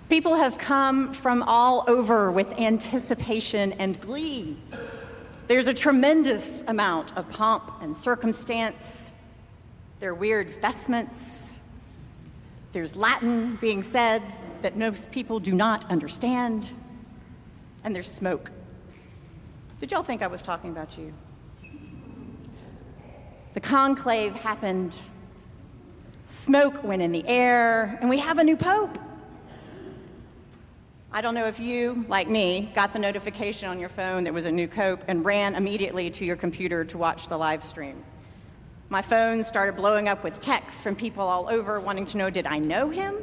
People have come from all over with anticipation and glee. There's a tremendous amount of pomp and circumstance. There are weird vestments. There's Latin being said that most people do not understand. And there's smoke. Did y'all think I was talking about you? The conclave happened. Smoke went in the air, and we have a new pope. I don't know if you, like me, got the notification on your phone there was a new pope and ran immediately to your computer to watch the live stream. My phone started blowing up with texts from people all over wanting to know, did I know him?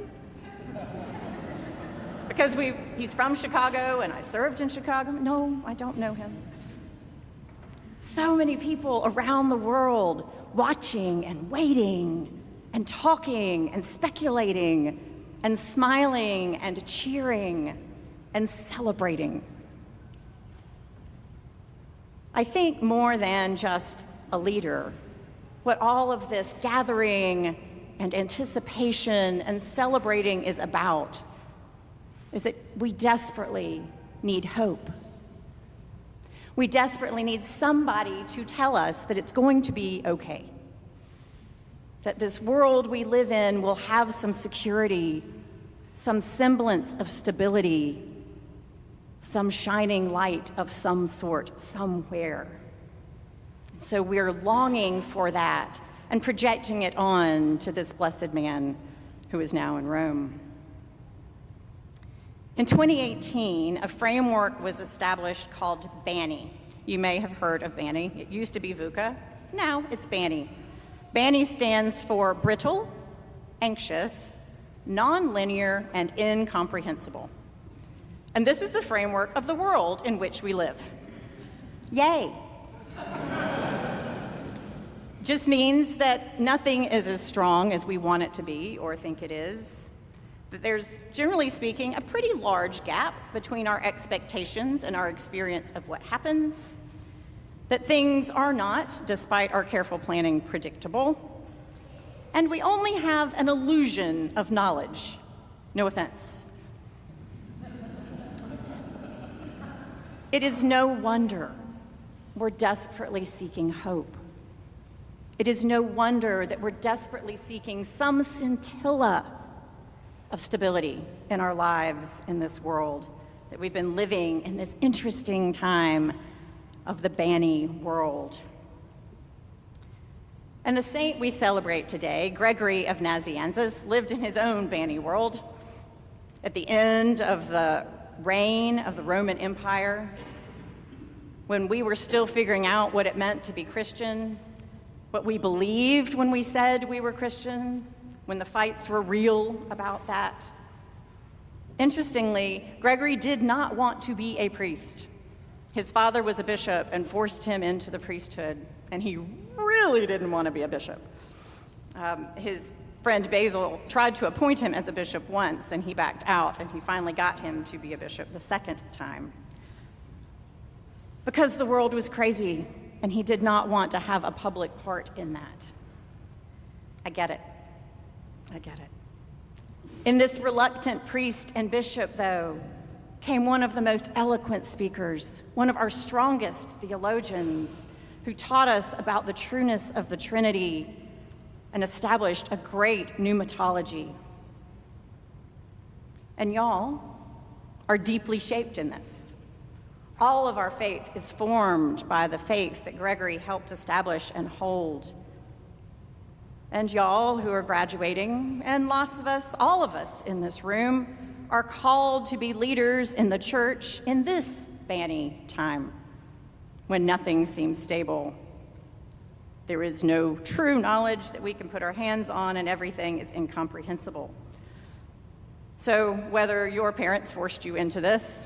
Because he's from Chicago and I served in Chicago. No, I don't know him. So many people around the world watching and waiting and talking and speculating and smiling and cheering and celebrating. I think more than just a leader, what all of this gathering and anticipation and celebrating is about is that we desperately need hope. We desperately need somebody to tell us that it's going to be okay, that this world we live in will have some security, some semblance of stability, some shining light of some sort somewhere. So we're longing for that and projecting it on to this blessed man who is now in Rome. In 2018, a framework was established called BANI. You may have heard of BANI. It used to be VUCA. Now it's BANI. BANI stands for brittle, anxious, nonlinear, and incomprehensible. And this is the framework of the world in which we live. Yay! Just means that nothing is as strong as we want it to be or think it is. That there's, generally speaking, a pretty large gap between our expectations and our experience of what happens. That things are not, despite our careful planning, predictable. And we only have an illusion of knowledge. No offense. It is no wonder we're desperately seeking hope. It is no wonder that we're desperately seeking some scintilla of stability in our lives in this world, that we've been living in this interesting time of the BANI world. And the saint we celebrate today, Gregory of Nazianzus, lived in his own BANI world. At the end of the reign of the Roman Empire, when we were still figuring out what it meant to be Christian, what we believed when we said we were Christian, when the fights were real about that. Interestingly, Gregory did not want to be a priest. His father was a bishop and forced him into the priesthood, and he really didn't want to be a bishop. His friend Basil tried to appoint him as a bishop once, and he backed out, and he finally got him to be a bishop the second time. Because the world was crazy, and he did not want to have a public part in that. I get it. I get it. In this reluctant priest and bishop, though, came one of the most eloquent speakers, one of our strongest theologians, who taught us about the trueness of the Trinity and established a great pneumatology. And y'all are deeply shaped in this. All of our faith is formed by the faith that Gregory helped establish and hold. And y'all who are graduating, and lots of us, all of us in this room, are called to be leaders in the church in this BANI time, when nothing seems stable. There is no true knowledge that we can put our hands on, and everything is incomprehensible. So whether your parents forced you into this,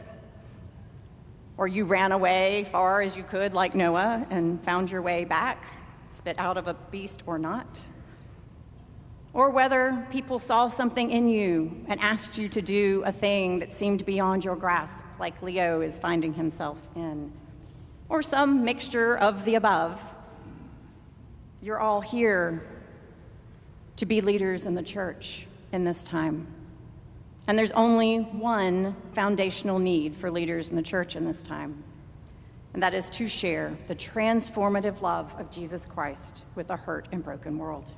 or you ran away far as you could like Noah and found your way back, spit out of a beast or not, or whether people saw something in you and asked you to do a thing that seemed beyond your grasp, like Leo is finding himself in, or some mixture of the above, you're all here to be leaders in the church in this time. And there's only one foundational need for leaders in the church in this time, and that is to share the transformative love of Jesus Christ with a hurt and broken world.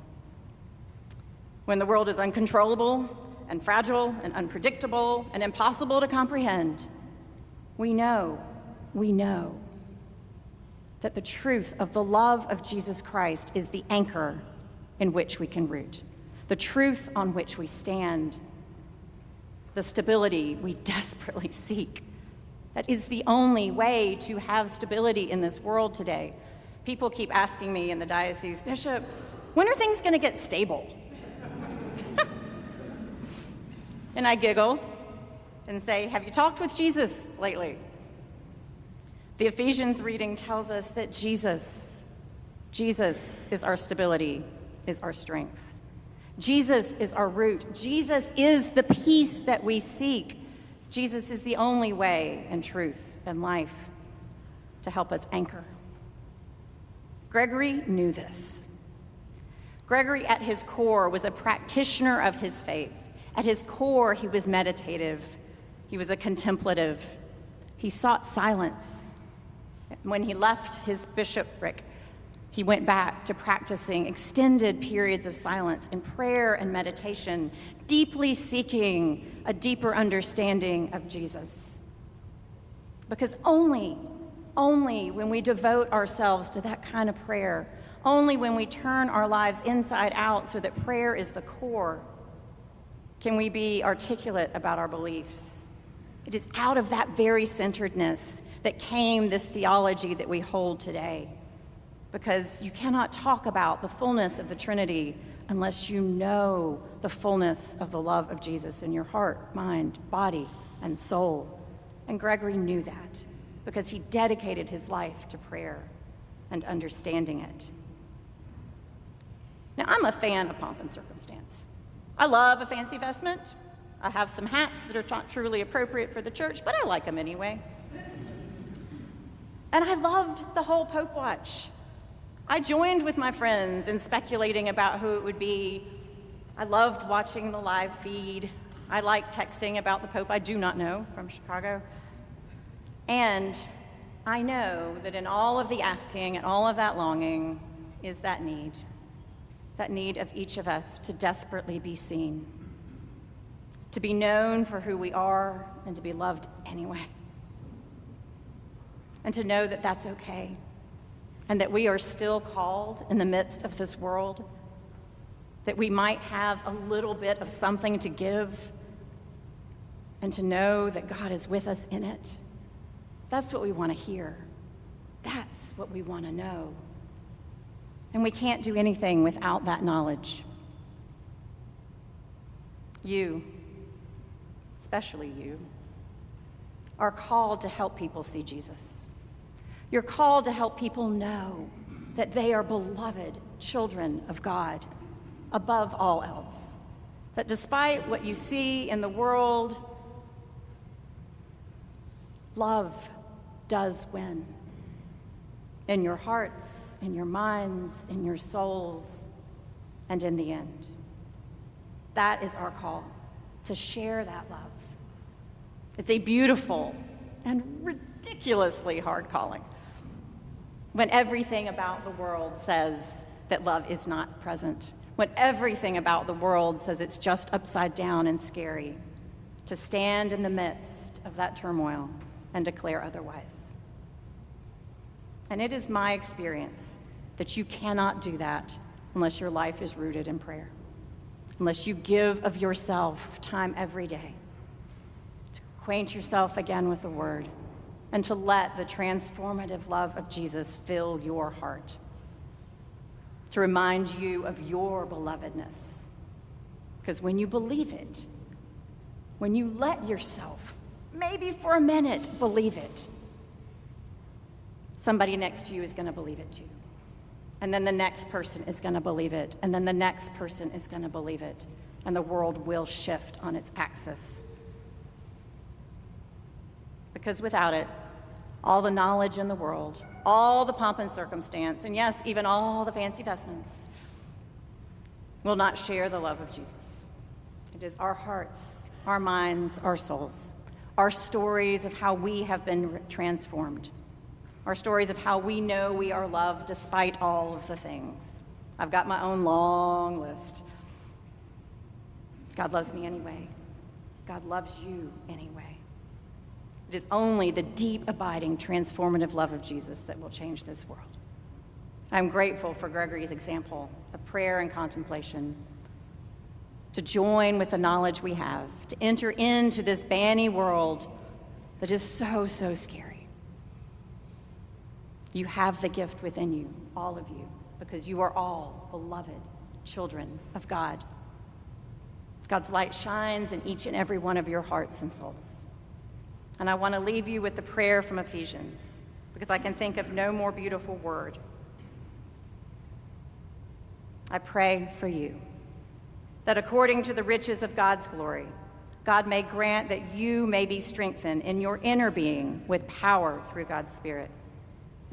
When the world is uncontrollable and fragile and unpredictable and impossible to comprehend, we know that the truth of the love of Jesus Christ is the anchor in which we can root, the truth on which we stand, the stability we desperately seek. That is the only way to have stability in this world today. People keep asking me in the diocese, Bishop, when are things going to get stable? And I giggle and say, have you talked with Jesus lately? The Ephesians reading tells us that Jesus is our stability, is our strength. Jesus is our root. Jesus is the peace that we seek. Jesus is the only way and truth and life to help us anchor. Gregory knew this. Gregory, at his core, was a practitioner of his faith. At his core, he was meditative. He was a contemplative. He sought silence. When he left his bishopric, he went back to practicing extended periods of silence in prayer and meditation, deeply seeking a deeper understanding of Jesus. Because only when we devote ourselves to that kind of prayer, only when we turn our lives inside out so that prayer is the core, can we be articulate about our beliefs. It is out of that very centeredness that came this theology that we hold today. Because you cannot talk about the fullness of the Trinity unless you know the fullness of the love of Jesus in your heart, mind, body, and soul. And Gregory knew that because he dedicated his life to prayer and understanding it. Now, I'm a fan of pomp and circumstance. I love a fancy vestment. I have some hats that are not truly appropriate for the church, but I like them anyway. And I loved the whole Pope watch. I joined with my friends in speculating about who it would be. I loved watching the live feed. I liked texting about the Pope I do not know from Chicago. And I know that in all of the asking and all of that longing is that need of each of us to desperately be seen, to be known for who we are and to be loved anyway, and to know that that's okay. And that we are still called in the midst of this world, that we might have a little bit of something to give, and to know that God is with us in it. That's what we want to hear. That's what we want to know. And we can't do anything without that knowledge. You, especially you, are called to help people see Jesus. You're called to help people know that they are beloved children of God above all else. That despite what you see in the world, love does win. In your hearts, in your minds, in your souls, and in the end. That is our call, to share that love. It's a beautiful and ridiculously hard calling. When everything about the world says that love is not present, when everything about the world says it's just upside down and scary, to stand in the midst of that turmoil and declare otherwise. And it is my experience that you cannot do that unless your life is rooted in prayer, unless you give of yourself time every day to acquaint yourself again with the Word, and to let the transformative love of Jesus fill your heart, to remind you of your belovedness. Because when you believe it, when you let yourself, maybe for a minute, believe it, somebody next to you is going to believe it too. And then the next person is going to believe it, and then the next person is going to believe it, and the world will shift on its axis. Because without it, all the knowledge in the world, all the pomp and circumstance, and yes, even all the fancy vestments, will not share the love of Jesus. It is our hearts our minds, our souls, our stories of how we have been transformed, our stories of how we know we are loved despite all of the things. I've got my own long list. God loves me anyway. God loves you anyway. It is only the deep, abiding, transformative love of Jesus that will change this world. I'm grateful for Gregory's example of prayer and contemplation, to join with the knowledge we have, to enter into this banny world that is so, so scary. You have the gift within you, all of you, because you are all beloved children of God. God's light shines in each and every one of your hearts and souls. And I want to leave you with the prayer from Ephesians, because I can think of no more beautiful word. I pray for you that according to the riches of God's glory, God may grant that you may be strengthened in your inner being with power through God's Spirit,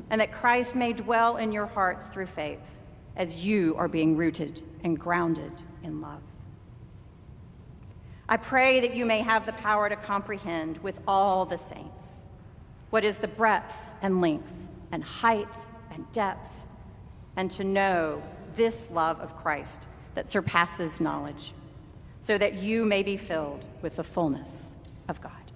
and that Christ may dwell in your hearts through faith as you are being rooted and grounded in love. I pray that you may have the power to comprehend with all the saints what is the breadth and length and height and depth, and to know this love of Christ that surpasses knowledge, so that you may be filled with the fullness of God.